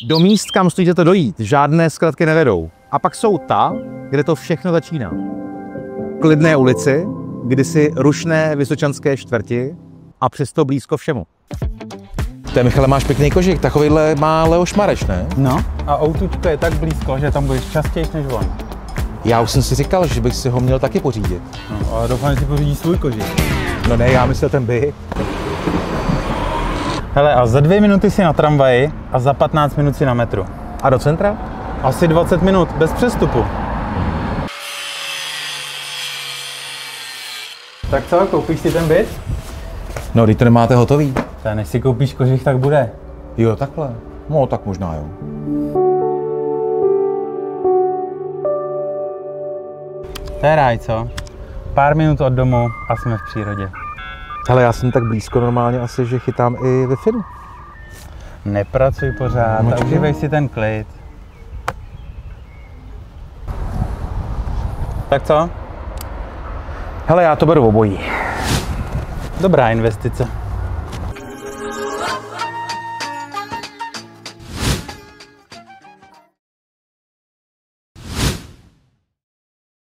Do míst, kam stojíte to dojít, žádné zkratky nevedou. A pak jsou ta, kde to všechno začíná. Klidné ulici, kdysi rušné vysočanské čtvrti a přesto blízko všemu. Ty, Michale, máš pěkný kožík, takovýhle má Leoš Mareš, ne? No, a outučko je tak blízko, že tam budeš častěji než on. Já už jsem si říkal, že bych si ho měl taky pořídit. No, ale doufám, že si pořídí svůj kožík. No ne, já myslel ten byt. Hele, a za 2 minuty si na tramvaji a za 15 minut si na metru. A do centra? Asi 20 minut, bez přestupu. Tak co, koupíš si ten byt? No, když to nemáte hotový. Tak než si koupíš kožich, tak bude. Jo, takhle. No, tak možná jo. To je ráj, co? Pár minut od domu a jsme v přírodě. Hele, já jsem tak blízko normálně asi, že chytám i Wi-Fi. Nepracuj pořád a užívej si ten klid. Tak co? Hele, já to beru obojí. Dobrá investice.